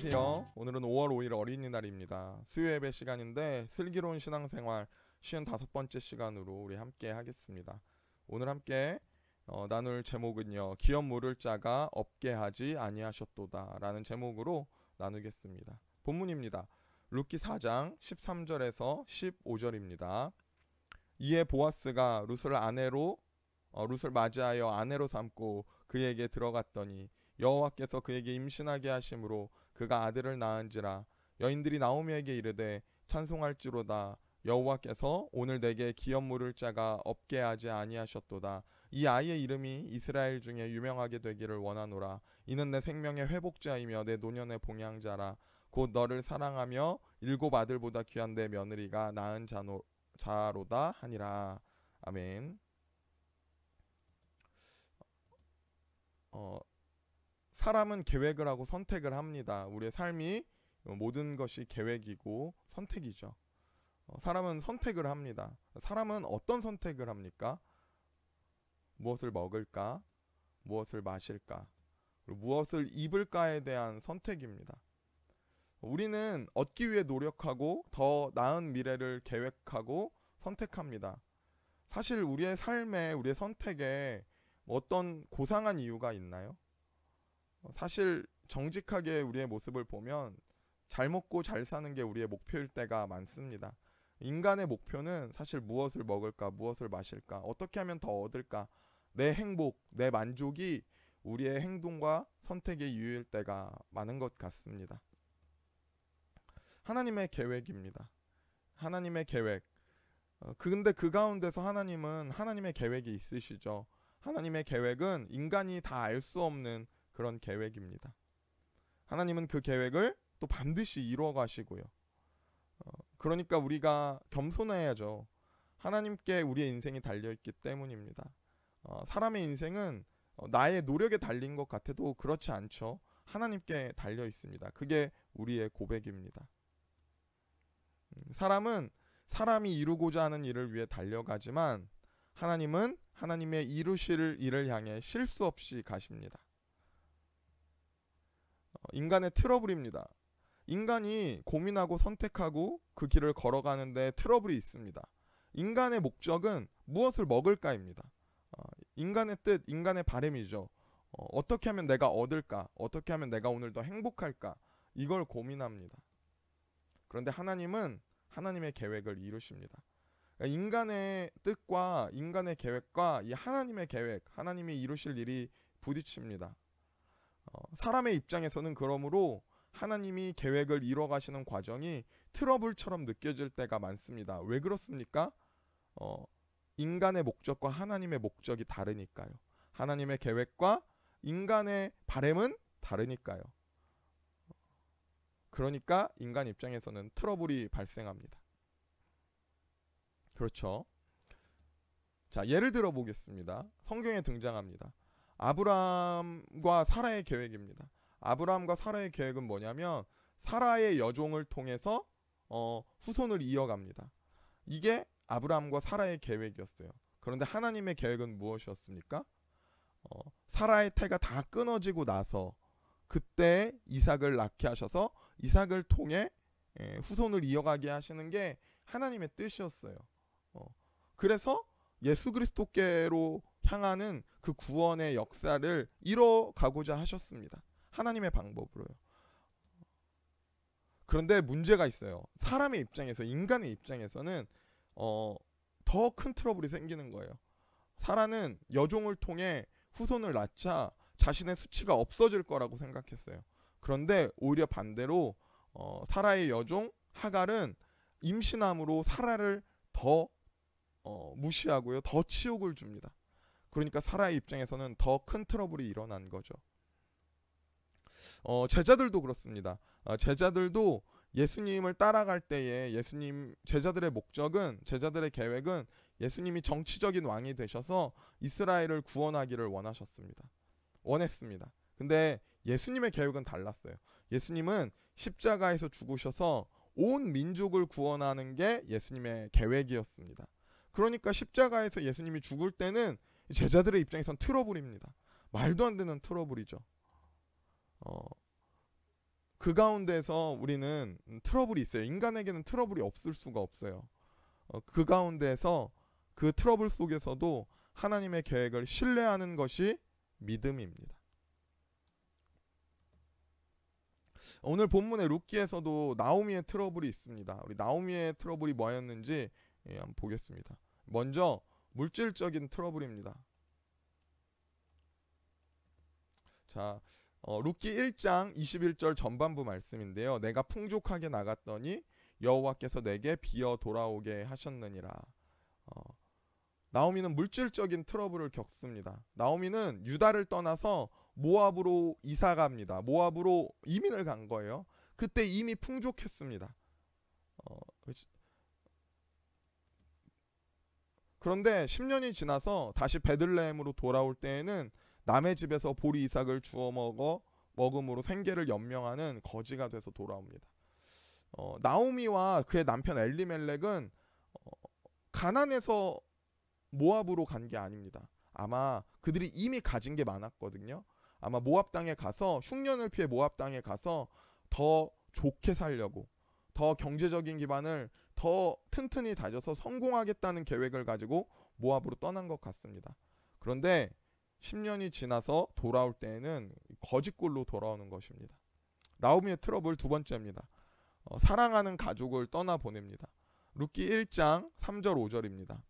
안녕하세요. 오늘은 5월 5일 어린이날입니다. 수요 예배 시간인데 슬기로운 신앙생활 55번째 시간으로 우리 함께 하겠습니다. 오늘 함께 나눌 제목은요. 기업 물을 자가 없게 하지 아니하셨도다 라는 제목으로 나누겠습니다. 본문입니다. 룻기 4장 13절에서 15절입니다. 이에 보아스가 룻을 맞이하여 아내로 삼고 그에게 들어갔더니 여호와께서 그에게 임신하게 하심으로 그가 아들을 낳은지라. 여인들이 나오미에게 이르되 찬송할지로다. 여호와께서 오늘 내게 기업 물을 자가 없게 하지 아니하셨도다. 이 아이의 이름이 이스라엘 중에 유명하게 되기를 원하노라. 이는 내 생명의 회복자이며 내 노년의 봉양자라. 곧 너를 사랑하며 7 아들보다 귀한 내 며느리가 낳은 자로다 하니라. 아멘. 사람은 계획을 하고 선택을 합니다. 우리의 삶이 모든 것이 계획이고 선택이죠. 사람은 선택을 합니다. 사람은 어떤 선택을 합니까? 무엇을 먹을까? 무엇을 마실까? 그리고 무엇을 입을까에 대한 선택입니다. 우리는 얻기 위해 노력하고 더 나은 미래를 계획하고 선택합니다. 사실 우리의 삶에, 우리의 선택에 어떤 고상한 이유가 있나요? 사실 정직하게 우리의 모습을 보면 잘 먹고 잘 사는 게 우리의 목표일 때가 많습니다. 인간의 목표는 사실 무엇을 먹을까, 무엇을 마실까, 어떻게 하면 더 얻을까, 내 행복, 내 만족이 우리의 행동과 선택의 이유일 때가 많은 것 같습니다. 하나님의 계획입니다. 하나님의 계획. 근데 그 가운데서 하나님은 하나님의 계획이 있으시죠. 하나님의 계획은 인간이 다 알 수 없는 그런 계획입니다. 하나님은 그 계획을 또 반드시 이루어 가시고요. 그러니까 우리가 겸손해야죠. 하나님께 우리의 인생이 달려있기 때문입니다. 사람의 인생은 나의 노력에 달린 것 같아도 그렇지 않죠. 하나님께 달려 있습니다. 그게 우리의 고백입니다. 사람은 사람이 이루고자 하는 일을 위해 달려가지만 하나님은 하나님의 이루실 일을 향해 실수 없이 가십니다. 인간의 트러블입니다. 인간이 고민하고 선택하고 그 길을 걸어가는데 트러블이 있습니다. 인간의 목적은 무엇을 먹을까입니다. 인간의 뜻, 인간의 바람이죠. 어떻게 하면 내가 얻을까? 어떻게 하면 내가 오늘 더 행복할까? 이걸 고민합니다. 그런데 하나님은 하나님의 계획을 이루십니다. 그러니까 인간의 뜻과 인간의 계획과 이 하나님의 계획, 하나님이 이루실 일이 부딪힙니다. 사람의 입장에서는 그러므로 하나님이 계획을 이뤄가시는 과정이 트러블처럼 느껴질 때가 많습니다. 왜 그렇습니까? 인간의 목적과 하나님의 목적이 다르니까요. 하나님의 계획과 인간의 바람은 다르니까요. 그러니까 인간 입장에서는 트러블이 발생합니다. 그렇죠? 자, 예를 들어 보겠습니다. 성경에 등장합니다. 아브라함과 사라의 계획입니다. 아브라함과 사라의 계획은 뭐냐면 사라의 여종을 통해서 후손을 이어갑니다. 이게 아브라함과 사라의 계획이었어요. 그런데 하나님의 계획은 무엇이었습니까? 사라의 태가 다 끊어지고 나서 그때 이삭을 낳게 하셔서 이삭을 통해 후손을 이어가게 하시는 게 하나님의 뜻이었어요. 그래서 예수 그리스도께로 향하는 그 구원의 역사를 이뤄가고자 하셨습니다. 하나님의 방법으로요. 그런데 문제가 있어요. 사람의 입장에서, 인간의 입장에서는 더 큰 트러블이 생기는 거예요. 사라는 여종을 통해 후손을 낳자 자신의 수치가 없어질 거라고 생각했어요. 그런데 오히려 반대로 사라의 여종 하갈은 임신함으로 사라를 더 무시하고요, 더 치욕을 줍니다. 그러니까 사라의 입장에서는 더 큰 트러블이 일어난 거죠. 제자들도 그렇습니다. 제자들도 예수님을 따라갈 때에 제자들의 목적은, 제자들의 계획은 예수님이 정치적인 왕이 되셔서 이스라엘을 구원하기를 원했습니다. 근데 예수님의 계획은 달랐어요. 예수님은 십자가에서 죽으셔서 온 민족을 구원하는 게 예수님의 계획이었습니다. 그러니까 십자가에서 예수님이 죽을 때는 제자들의 입장에선 트러블입니다. 말도 안 되는 트러블이죠. 그 가운데서 우리는 트러블이 있어요. 인간에게는 트러블이 없을 수가 없어요. 그 가운데서 그 트러블 속에서도 하나님의 계획을 신뢰하는 것이 믿음입니다. 오늘 본문의 룻기에서도 나오미의 트러블이 있습니다. 우리 나오미의 트러블이 뭐였는지 한번 보겠습니다. 먼저 물질적인 트러블입니다. 자, 룻기 1장 21절 전반부 말씀인데요. 내가 풍족하게 나갔더니 여호와께서 내게 비어 돌아오게 하셨느니라. 나오미는 물질적인 트러블을 겪습니다. 나오미는 유다를 떠나서 모압으로 이사 갑니다. 모압으로 이민을 간 거예요. 그때 이미 풍족했습니다. 그런데 10년이 지나서 다시 베들레헴으로 돌아올 때에는 남의 집에서 보리 이삭을 주워 먹음으로 생계를 연명하는 거지가 돼서 돌아옵니다. 나오미와 그의 남편 엘리멜렉은 가난해서 모압으로 간 게 아닙니다. 아마 그들이 이미 가진 게 많았거든요. 아마 모압 땅에 가서 흉년을 피해 모압 땅에 가서 더 좋게 살려고, 더 경제적인 기반을 더 튼튼히 다져서 성공하겠다는 계획을 가지고 모압으로 떠난 것 같습니다. 그런데 10년이 지나서 돌아올 때에는 거짓골로 돌아오는 것입니다. 나오미의 트러블 두 번째입니다. 사랑하는 가족을 떠나보냅니다. 룻기 1장 3절 5절입니다.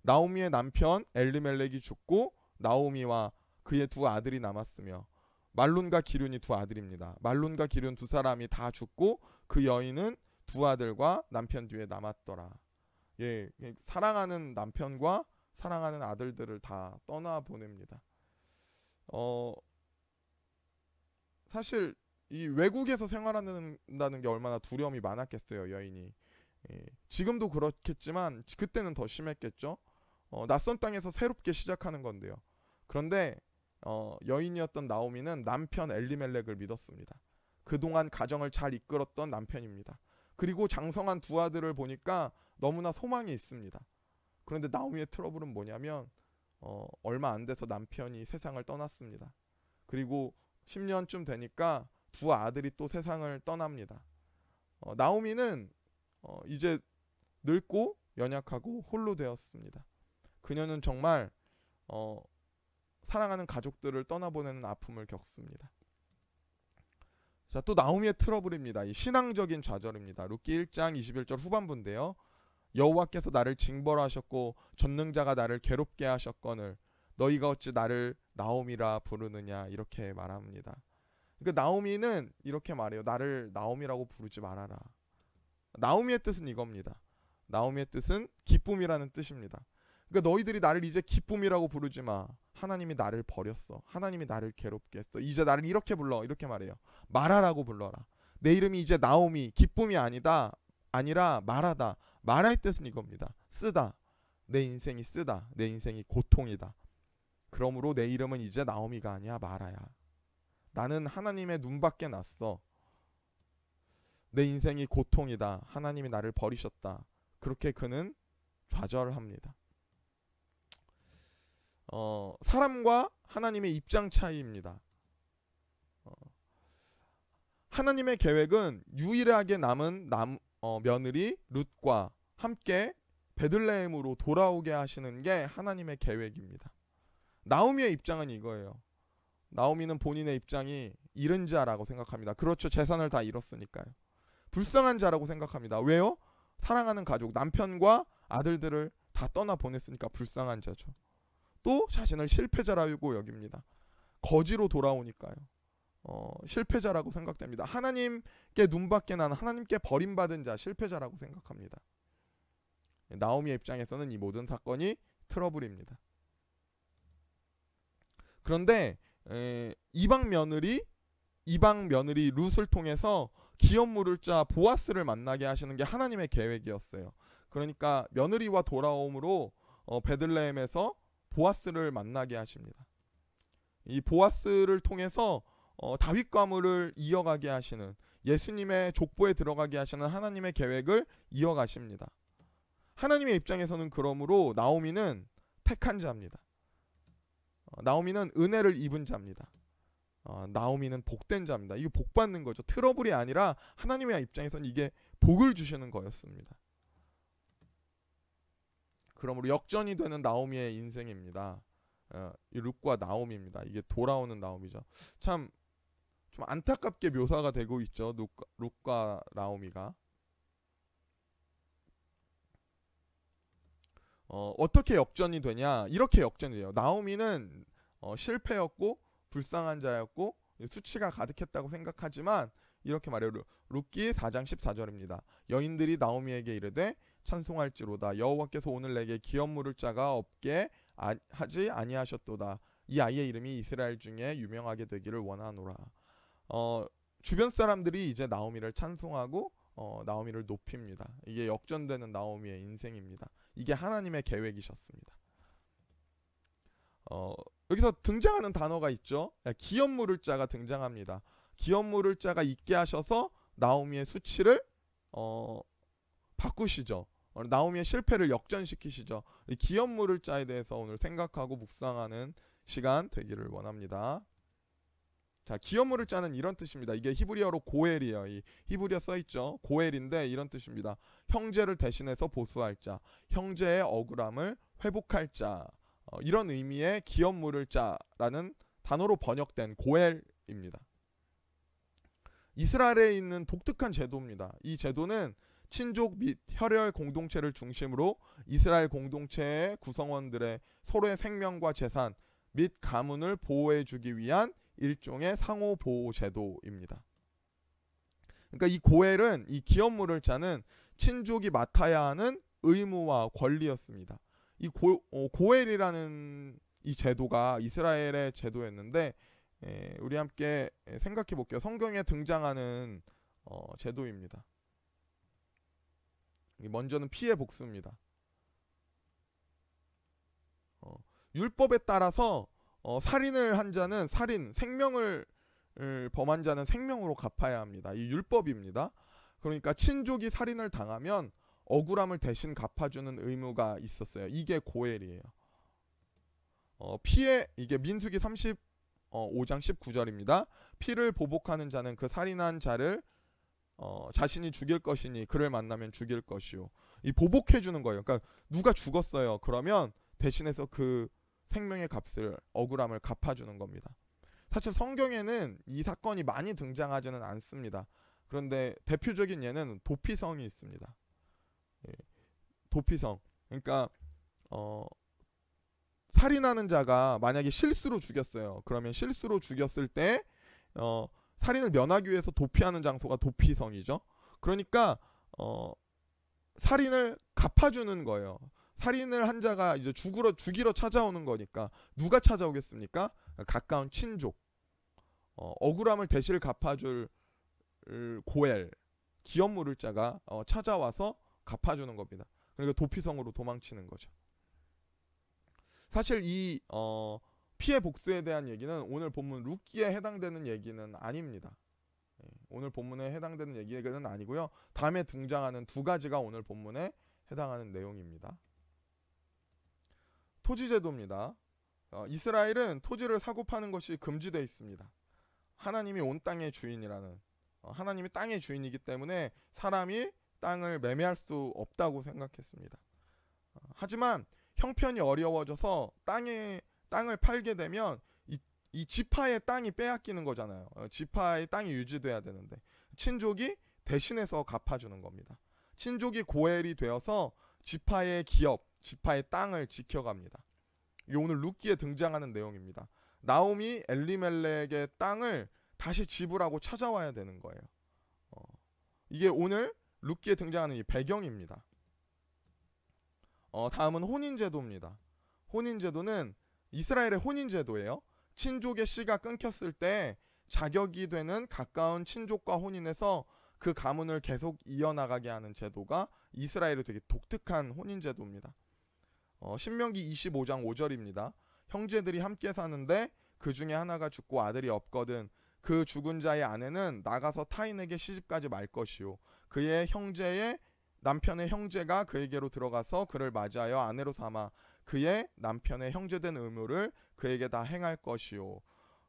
나오미의 남편 엘리멜렉이 죽고 나오미와 그의 두 아들이 남았으며, 말론과 기륜이 두 아들입니다. 말론과 기륜 두 사람이 다 죽고 그 여인은 두 아들과 남편 뒤에 남았더라. 예, 사랑하는 남편과 사랑하는 아들들을 다 떠나보냅니다. 사실 이 외국에서 생활한다는 게 얼마나 두려움이 많았겠어요, 여인이. 예, 지금도 그렇겠지만 그때는 더 심했겠죠. 낯선 땅에서 새롭게 시작하는 건데요. 그런데 여인이었던 나오미는 남편 엘리멜렉을 믿었습니다. 그동안 가정을 잘 이끌었던 남편입니다. 그리고 장성한 두 아들을 보니까 너무나 소망이 있습니다. 그런데 나오미의 트러블은 뭐냐면 얼마 안 돼서 남편이 세상을 떠났습니다. 그리고 10년쯤 되니까 두 아들이 또 세상을 떠납니다. 나오미는 이제 늙고 연약하고 홀로 되었습니다. 그녀는 정말 사랑하는 가족들을 떠나보내는 아픔을 겪습니다. 자, 또 나오미의 트러블입니다. 이 신앙적인 좌절입니다. 룻기 1장 21절 후반부인데요. 여호와께서 나를 징벌하셨고 전능자가 나를 괴롭게 하셨거늘 너희가 어찌 나를 나오미라 부르느냐, 이렇게 말합니다. 그러니까 나오미는 이렇게 말해요. 나를 나오미라고 부르지 말아라. 나오미의 뜻은 이겁니다. 나오미의 뜻은 기쁨이라는 뜻입니다. 그러니까 너희들이 나를 이제 기쁨이라고 부르지 마. 하나님이 나를 버렸어. 하나님이 나를 괴롭게 했어. 이제 나를 이렇게 불러. 이렇게 말해요. 마라라고 불러라. 내 이름이 이제 나오미, 기쁨이 아니라 마라다. 마라의 뜻은 이겁니다. 쓰다. 내 인생이 쓰다. 내 인생이 고통이다. 그러므로 내 이름은 이제 나오미가 아니야, 마라야. 나는 하나님의 눈밖에 났어. 내 인생이 고통이다. 하나님이 나를 버리셨다. 그렇게 그는 좌절합니다. 사람과 하나님의 입장 차이입니다. 하나님의 계획은 유일하게 남은 며느리 룻과 함께 베들레헴으로 돌아오게 하시는 게 하나님의 계획입니다. 나오미의 입장은 이거예요. 나오미는 본인의 입장이 잃은 자라고 생각합니다. 그렇죠. 재산을 다 잃었으니까요. 불쌍한 자라고 생각합니다. 왜요? 사랑하는 가족, 남편과 아들들을 다 떠나보냈으니까 불쌍한 자죠. 또 자신을 실패자라고 여깁니다. 거지로 돌아오니까요. 실패자라고 생각됩니다. 하나님께 눈밖에 난, 하나님께 버림받은 자, 실패자라고 생각합니다. 나오미의 입장에서는 이 모든 사건이 트러블입니다. 그런데 이방 며느리 룻을 통해서 기업 물을 자 보아스를 만나게 하시는 게 하나님의 계획이었어요. 그러니까 며느리와 돌아옴으로 베들레헴에서 보아스를 만나게 하십니다. 이 보아스를 통해서 다윗 가문을 이어가게 하시는, 예수님의 족보에 들어가게 하시는 하나님의 계획을 이어가십니다. 하나님의 입장에서는 그러므로 나오미는 택한 자입니다. 나오미는 은혜를 입은 자입니다. 나오미는 복된 자입니다. 이게 복 받는 거죠. 트러블이 아니라 하나님의 입장에서는 이게 복을 주시는 거였습니다. 그러므로 역전이 되는 나오미의 인생입니다. 이 룻과 나오미입니다. 이게 돌아오는 나오미죠. 참 좀 안타깝게 묘사가 되고 있죠. 룻과 나오미가. 어떻게 역전이 되냐? 이렇게 역전이 돼요. 나오미는 실패였고 불쌍한 자였고 수치가 가득했다고 생각하지만 이렇게 말해요. 룻기 4장 14절입니다. 여인들이 나오미에게 이르되 찬송할지로다. 여호와께서 오늘 내게 기업 물을 자가 없게 하지 아니하셨도다. 이 아이의 이름이 이스라엘 중에 유명하게 되기를 원하노라. 주변 사람들이 이제 나오미를 찬송하고 나오미를 높입니다. 이게 역전되는 나오미의 인생입니다. 이게 하나님의 계획이셨습니다. 여기서 등장하는 단어가 있죠. 기업 물을 자가 등장합니다. 기업 물을 자가 있게 하셔서 나오미의 수치를 바꾸시죠. 나오미의 실패를 역전시키시죠. 이 기업 물을 자에 대해서 오늘 생각하고 묵상하는 시간 되기를 원합니다. 자, 기업 물을 자는 이런 뜻입니다. 이게 히브리어로 고엘이에요. 이 히브리어 써있죠. 고엘인데 이런 뜻입니다. 형제를 대신해서 보수할 자, 형제의 억울함을 회복할 자, 이런 의미의 기업 물을 자라는 단어로 번역된 고엘입니다. 이스라엘에 있는 독특한 제도입니다. 이 제도는 친족 및 혈혈 공동체를 중심으로 이스라엘 공동체의 구성원들의 서로의 생명과 재산 및 가문을 보호해주기 위한 일종의 상호 보호 제도입니다. 그러니까 이 고엘은, 이 기업 물을 자는 친족이 맡아야 하는 의무와 권리였습니다. 이 고엘이라는 이 제도가 이스라엘의 제도였는데 우리 함께 생각해 볼게요. 성경에 등장하는 제도입니다. 먼저는 피해 복수입니다. 율법에 따라서 살인을 한 자는 살인, 생명을 범한 자는 생명으로 갚아야 합니다. 이 율법입니다. 그러니까 친족이 살인을 당하면 억울함을 대신 갚아주는 의무가 있었어요. 이게 고엘이에요. 이게 민수기 35장 19절입니다. 피를 보복하는 자는 그 살인한 자를 자신이 죽일 것이니 그를 만나면 죽일 것이요. 이 보복해주는 거예요. 그러니까 누가 죽었어요. 그러면 대신해서 그 생명의 값을, 억울함을 갚아주는 겁니다. 사실 성경에는 이 사건이 많이 등장하지는 않습니다. 그런데 대표적인 예는 도피성이 있습니다. 도피성. 그러니까 살인하는 자가 만약에 실수로 죽였어요. 그러면 실수로 죽였을 때 살인을 면하기 위해서 도피하는 장소가 도피성이죠. 그러니까 살인을 갚아주는 거예요. 살인을 한 자가 이제 죽이러 찾아오는 거니까 누가 찾아오겠습니까? 가까운 친족. 억울함을 대신 갚아줄 고엘, 기업 물을 자가 찾아와서 갚아주는 겁니다. 그러니까 도피성으로 도망치는 거죠. 사실 이 피해 복수에 대한 얘기는 오늘 본문 룻기에 해당되는 얘기는 아닙니다. 오늘 본문에 해당되는 얘기는 아니고요. 다음에 등장하는 두 가지가 오늘 본문에 해당하는 내용입니다. 토지제도입니다. 이스라엘은 토지를 사고 파는 것이 금지되어 있습니다. 하나님이 온 땅의 주인이라는, 하나님이 땅의 주인이기 때문에 사람이 땅을 매매할 수 없다고 생각했습니다. 하지만 형편이 어려워져서 땅을 팔게 되면 이 지파의 땅이 빼앗기는 거잖아요. 지파의 땅이 유지돼야 되는데 친족이 대신해서 갚아주는 겁니다. 친족이 고엘이 되어서 지파의 기업, 지파의 땅을 지켜갑니다. 이게 오늘 룻기에 등장하는 내용입니다. 나오미 엘리멜렉의 땅을 다시 지불하고 찾아와야 되는 거예요. 이게 오늘 룻기에 등장하는 이 배경입니다. 다음은 혼인제도입니다. 혼인제도는 이스라엘의 혼인제도예요. 친족의 씨가 끊겼을 때 자격이 되는 가까운 친족과 혼인해서 그 가문을 계속 이어나가게 하는 제도가 이스라엘의 되게 독특한 혼인제도입니다. 신명기 25장 5절입니다. 형제들이 함께 사는데 그 중에 하나가 죽고 아들이 없거든 그 죽은 자의 아내는 나가서 타인에게 시집가지 말 것이요 그의 남편의 형제가 그에게로 들어가서 그를 맞이하여 아내로 삼아 그의 남편의 형제된 의무를 그에게 다 행할 것이요.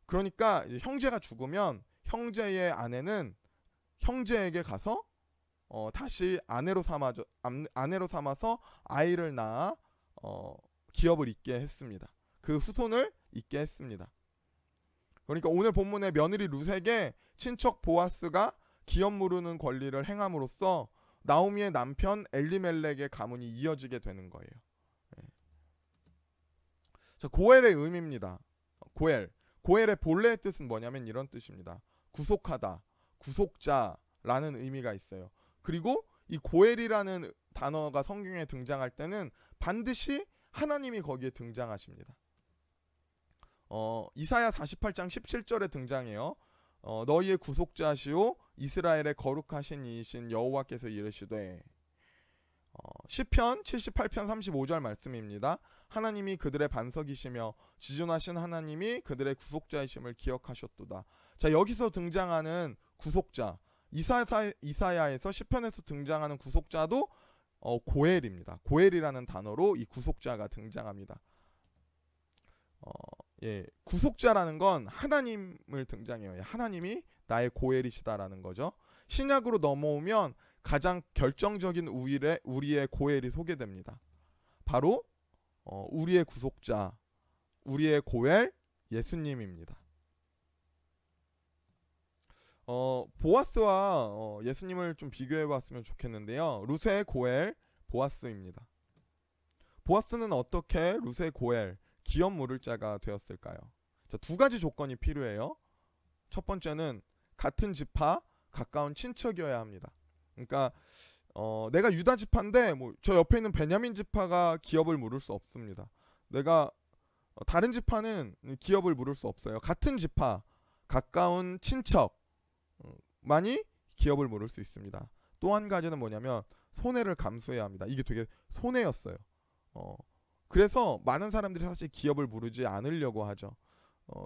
그러니까 이제 형제가 죽으면 형제의 아내는 형제에게 가서 다시 아내로 삼아서 아이를 낳아 기업을 잇게 했습니다. 그 후손을 잇게 했습니다. 그러니까 오늘 본문의 며느리 룻에게 친척 보아스가 기업 무르는 권리를 행함으로써 나오미의 남편 엘리멜렉의 가문이 이어지게 되는 거예요. 자, 고엘의 의미입니다. 고엘의 본래의 뜻은 뭐냐면 이런 뜻입니다. 구속하다, 구속자라는 의미가 있어요. 그리고 이 고엘이라는 단어가 성경에 등장할 때는 반드시 하나님이 거기에 등장하십니다. 이사야 48장 17절에 등장해요. 너희의 구속자시오 이스라엘의 거룩하신 이이신 여호와께서 이르시되. 시편 78편 35절 말씀입니다. 하나님이 그들의 반석이시며 지존하신 하나님이 그들의 구속자이심을 기억하셨도다. 자, 여기서 등장하는 구속자, 이사야에서 시편에서 등장하는 구속자도 고엘입니다. 고엘이라는 단어로 이 구속자가 등장합니다. 구속자라는 건 하나님을 등장해요. 하나님이 나의 고엘이시다라는 거죠. 신약으로 넘어오면 가장 결정적인 우리의 고엘이 소개됩니다. 바로 우리의 구속자, 우리의 고엘 예수님입니다. 보아스와 예수님을 좀 비교해 봤으면 좋겠는데요. 룻의 고엘 보아스입니다. 보아스는 어떻게 룻의 고엘 기업 물을 자가 되었을까요? 자, 두 가지 조건이 필요해요. 첫 번째는 같은 지파, 가까운 친척이어야 합니다. 그러니까 내가 유다 지파인데 저 옆에 있는 베냐민 지파가 기업을 물을 수 없습니다. 내가 다른 지파는 기업을 물을 수 없어요. 같은 지파, 가까운 친척만이 기업을 물을 수 있습니다. 또 한 가지는 뭐냐면 손해를 감수해야 합니다. 이게 되게 손해였어요. 그래서 많은 사람들이 사실 기업을 물지 않으려고 하죠.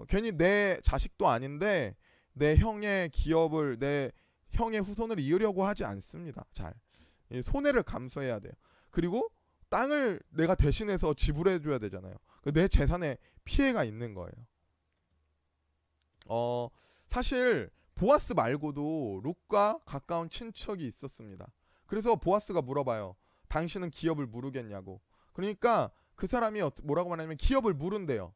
괜히 내 자식도 아닌데 내 형의 기업을 내 형의 후손을 이으려고 하지 않습니다. 잘 손해를 감수해야 돼요. 그리고 땅을 내가 대신해서 지불해 줘야 되잖아요. 내 재산에 피해가 있는 거예요. 사실 보아스 말고도 룻과 가까운 친척이 있었습니다. 그래서 보아스가 물어봐요. 당신은 기업을 물으겠냐고. 그러니까 그 사람이 뭐라고 말하냐면 기업을 물은대요.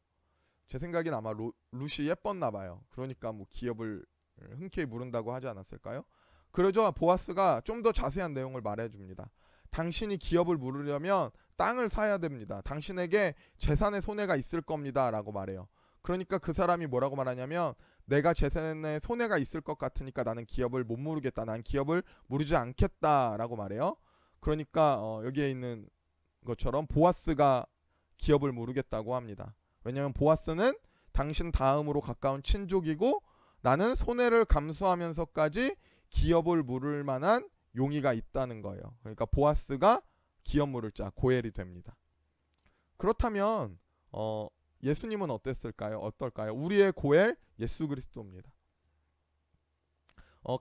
제 생각엔 아마 룻이 예뻤나 봐요. 그러니까 기업을 흔쾌히 물은다고 하지 않았을까요? 그러죠. 보아스가 좀 더 자세한 내용을 말해줍니다. 당신이 기업을 물으려면 땅을 사야 됩니다. 당신에게 재산의 손해가 있을 겁니다 라고 말해요. 그러니까 그 사람이 뭐라고 말하냐면 내가 재산에 손해가 있을 것 같으니까 나는 기업을 못 물으겠다. 난 기업을 물으지 않겠다 라고 말해요. 그러니까 여기에 있는 것처럼 보아스가 기업을 물으겠다고 합니다. 왜냐하면 보아스는 당신 다음으로 가까운 친족이고 나는 손해를 감수하면서까지 기업을 물을 만한 용의가 있다는 거예요. 그러니까 보아스가 기업 물을 자 고엘이 됩니다. 그렇다면 예수님은 어떨까요? 우리의 고엘 예수 그리스도입니다.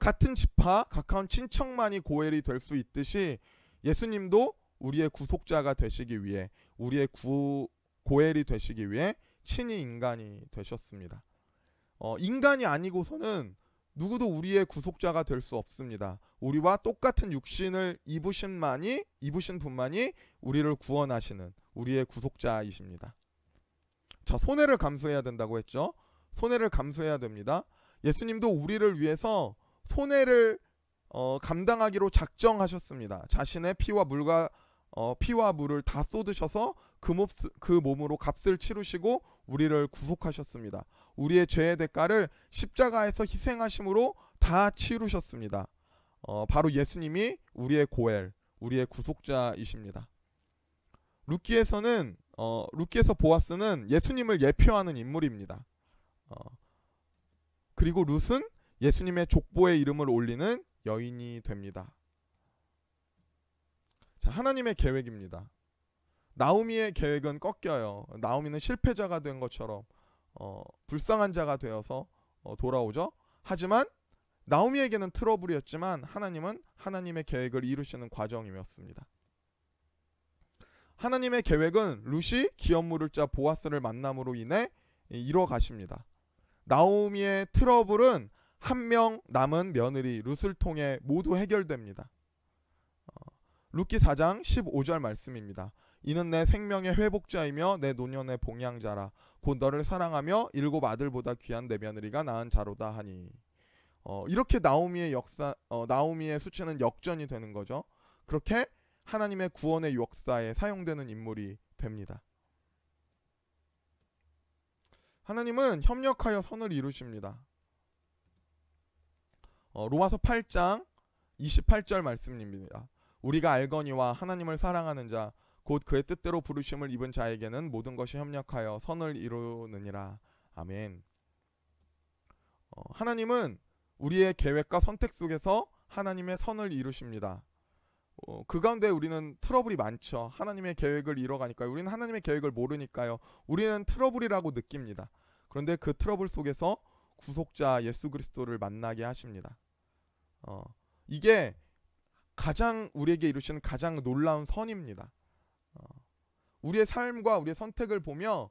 같은 지파, 가까운 친척만이 고엘이 될 수 있듯이 예수님도 우리의 구속자가 되시기 위해 우리의 고엘이 되시기 위해 친히 인간이 되셨습니다. 인간이 아니고서는 누구도 우리의 구속자가 될 수 없습니다. 우리와 똑같은 육신을 입으신 분만이 우리를 구원하시는 우리의 구속자이십니다. 자, 손해를 감수해야 된다고 했죠. 손해를 감수해야 됩니다. 예수님도 우리를 위해서 손해를 감당하기로 작정하셨습니다. 자신의 피와 물을 다 쏟으셔서 그 몸으로 값을 치르시고 우리를 구속하셨습니다. 우리의 죄의 대가를 십자가에서 희생하심으로 다 치르셨습니다. 바로 예수님이 우리의 고엘, 우리의 구속자이십니다. 룻기에서 보아스는 예수님을 예표하는 인물입니다. 그리고 룻은 예수님의 족보의 이름을 올리는 여인이 됩니다. 자, 하나님의 계획입니다. 나오미의 계획은 꺾여요. 나오미는 실패자가 된 것처럼 불쌍한 자가 되어서 돌아오죠. 하지만 나오미에게는 트러블이었지만 하나님은 하나님의 계획을 이루시는 과정이었습니다. 하나님의 계획은 룻이 기업 물을 자 보아스를 만남으로 인해 이뤄 가십니다. 나오미의 트러블은 한 명 남은 며느리 룻을 통해 모두 해결됩니다. 룻기 4장 15절 말씀입니다. 이는 내 생명의 회복자이며 내 노년의 봉양자라. 곧 너를 사랑하며 일곱 아들보다 귀한 내 며느리가 낳은 자로다 하니. 이렇게 나오미의 수치는 역전이 되는 거죠. 그렇게 하나님의 구원의 역사에 사용되는 인물이 됩니다. 하나님은 협력하여 선을 이루십니다. 로마서 8장 28절 말씀입니다. 우리가 알거니와 하나님을 사랑하는 자 곧 그의 뜻대로 부르심을 입은 자에게는 모든 것이 협력하여 선을 이루느니라. 아멘. 하나님은 우리의 계획과 선택 속에서 하나님의 선을 이루십니다. 그 가운데 우리는 트러블이 많죠. 하나님의 계획을 이뤄가니까요. 우리는 하나님의 계획을 모르니까요. 우리는 트러블이라고 느낍니다. 그런데 그 트러블 속에서 구속자 예수 그리스도를 만나게 하십니다. 이게 가장 우리에게 이루시는 가장 놀라운 선입니다. 우리의 삶과 우리의 선택을 보며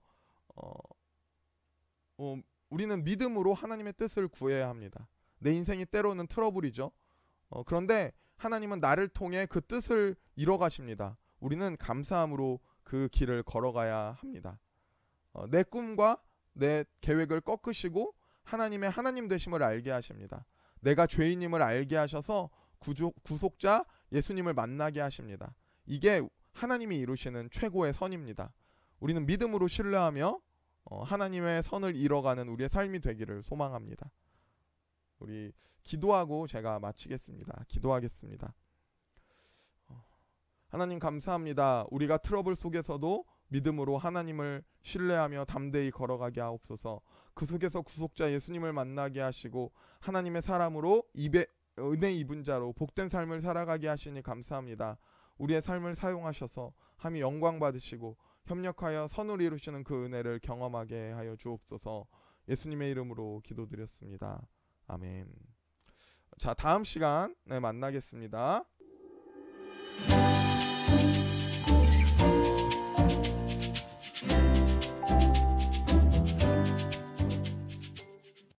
우리는 믿음으로 하나님의 뜻을 구해야 합니다. 내 인생이 때로는 트러블이죠. 그런데 하나님은 나를 통해 그 뜻을 이뤄가십니다. 우리는 감사함으로 그 길을 걸어가야 합니다. 내 꿈과 내 계획을 꺾으시고 하나님의 하나님 되심을 알게 하십니다. 내가 죄인임을 알게 하셔서 구속자 예수님을 만나게 하십니다. 이게 하나님이 이루시는 최고의 선입니다. 우리는 믿음으로 신뢰하며 하나님의 선을 이뤄가는 우리의 삶이 되기를 소망합니다. 우리 기도하고 제가 마치겠습니다. 기도하겠습니다. 하나님 감사합니다. 우리가 트러블 속에서도 믿음으로 하나님을 신뢰하며 담대히 걸어가게 하옵소서. 그 속에서 구속자 예수님을 만나게 하시고 하나님의 사람으로 은혜 입은 자로 복된 삶을 살아가게 하시니 감사합니다. 우리의 삶을 사용하셔서 하나님 영광 받으시고 협력하여 선을 이루시는 그 은혜를 경험하게 하여 주옵소서. 예수님의 이름으로 기도드렸습니다. 아멘. 자, 다음 시간에 만나겠습니다.